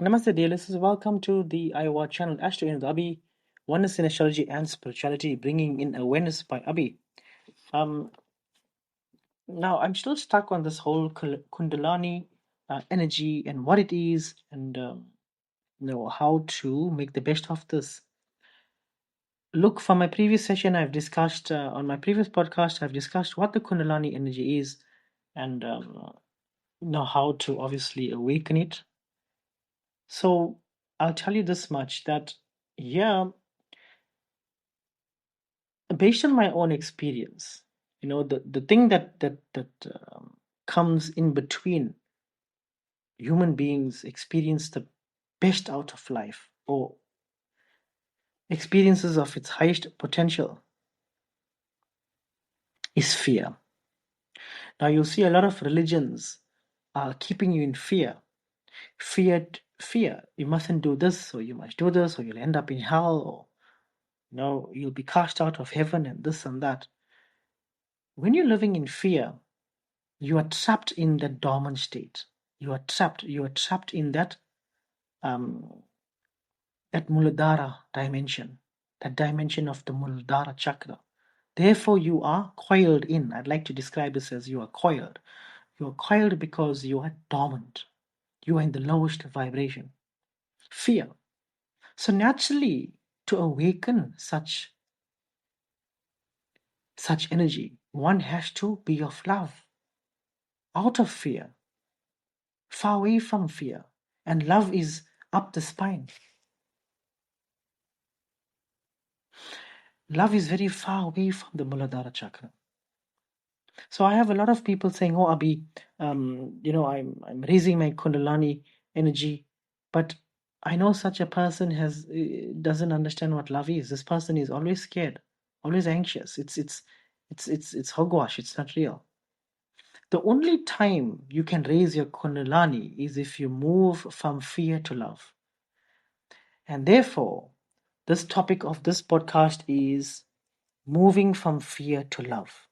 Namaste, dear listeners. Welcome to the iWatch channel, Astro in Abhi, Oneness in Astrology and Spirituality, bringing in awareness by Abhi. Um, Now, I'm still stuck on this whole Kundalini energy and what it is, and how to make the best of this. Look, from my previous session, I've discussed on my previous podcast, I've discussed what the Kundalini energy is, and know how to obviously awaken it. So I'll tell you this much that yeah, based on my own experience, the thing that comes in between human beings experience the best out of life or experiences of its highest potential is fear. Now you'll see a lot of religions are keeping you in fear. Fear. You mustn't do this, or you must do this, or you'll end up in hell, or you'll be cast out of heaven, and this and that. When you're living in fear, you are trapped in that dormant state. You are trapped. You are trapped in um, that Muladhara dimension, that dimension of the Muladhara chakra. Therefore, you are coiled in. I'd like to describe this as you are coiled. You are coiled because you are dormant. You are in the lowest vibration. Fear. So naturally, to awaken such energy, one has to be of love, out of fear, far away from fear. And love is up the spine. Love is very far away from the Muladhara chakra. So I have a lot of people saying, "Oh, Abhi, I'm raising my Kundalini energy," but I know such a person doesn't understand what love is. This person is always scared, always anxious. It's hogwash. It's not real. The only time you can raise your Kundalini is if you move from fear to love, and therefore, this topic of this podcast is moving from fear to love.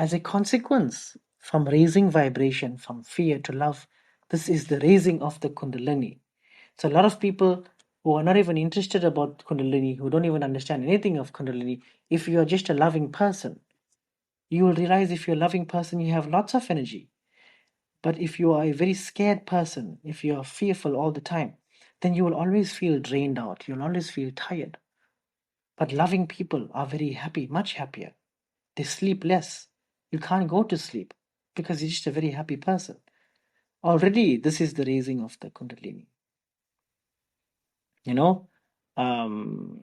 As a consequence, from raising vibration from fear to love, this is the raising of the Kundalini. So, a lot of people who are not even interested about Kundalini, who don't even understand anything of Kundalini, if you are just a loving person, you will realize if you're a loving person, you have lots of energy. But if you are a very scared person, if you are fearful all the time, then you will always feel drained out. You'll always feel tired. But loving people are very happy, much happier. They sleep less. You can't go to sleep because you're just a very happy person. Already, this is the raising of the Kundalini. You know, um,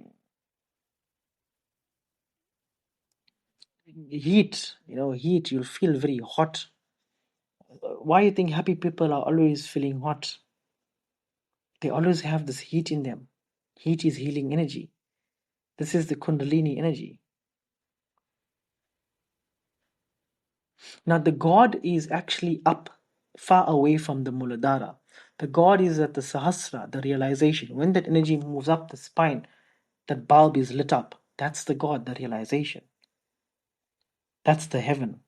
heat, you'll feel very hot. Why you think happy people are always feeling hot? They always have this heat in them. Heat is healing energy. This is the Kundalini energy. Now, the God is actually up, far away from the Muladhara. The God is at the Sahasra, the realization. When that energy moves up the spine, that bulb is lit up. That's the God, the realization. That's the heaven.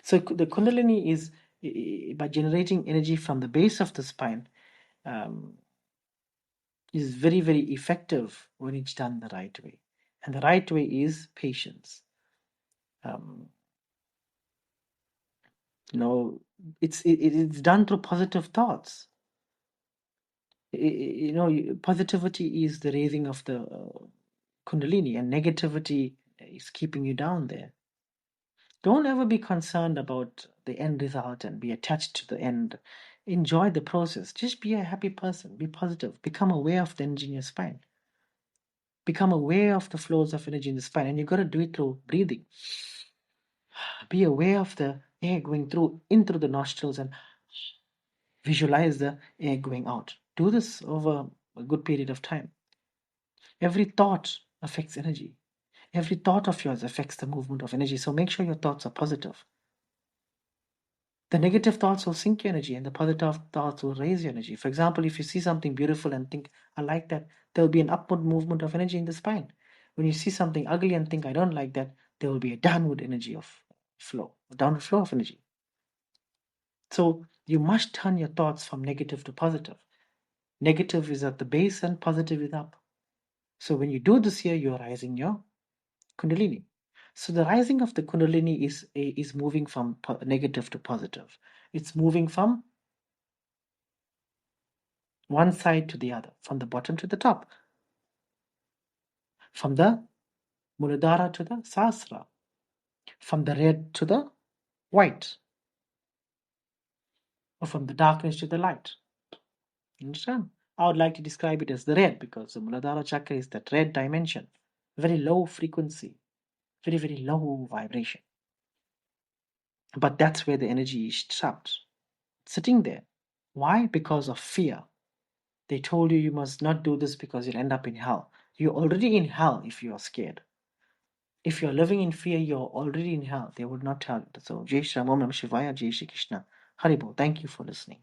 So the Kundalini is, by generating energy from the base of the spine, um, is very, very effective when it's done the right way. And the right way is patience. Um, you know, it's done through positive thoughts. Positivity is the raising of the Kundalini, and negativity is keeping you down there. Don't ever be concerned about the end result and be attached to the end. Enjoy the process. Just be a happy person. Be positive. Become aware of the energy in your spine. Become aware of the flows of energy in the spine. And you've got to do it through breathing. Be aware of the air going in through the nostrils and visualize the air going out. Do this over a good period of time. Every thought affects energy. Every thought of yours affects the movement of energy. So make sure your thoughts are positive. The negative thoughts will sink your energy and the positive thoughts will raise your energy. For example, if you see something beautiful and think, I like that, there will be an upward movement of energy in the spine. When you see something ugly and think, I don't like that, there will be a downward energy of flow, a downward flow of energy. So you must turn your thoughts from negative to positive. Negative is at the base and positive is up. So when you do this here, you're rising your Kundalini. So the rising of the Kundalini is moving from negative to positive. It's moving from one side to the other, from the bottom to the top, from the Muladhara to the Sahasra, from the red to the white, or from the darkness to the light. Understand? I would like to describe it as the red because the Muladhara chakra is that red dimension, very low frequency, very, very low vibration. But that's where the energy is trapped, sitting there. Why? Because of fear. They told you must not do this because you'll end up in hell. You're already in hell if you are scared. If you're living in fear, you're already in hell. They would not tell you. So, Jai Shri Ram, Om Namah Shivaya, Jai Shri Krishna. Haribo, thank you for listening.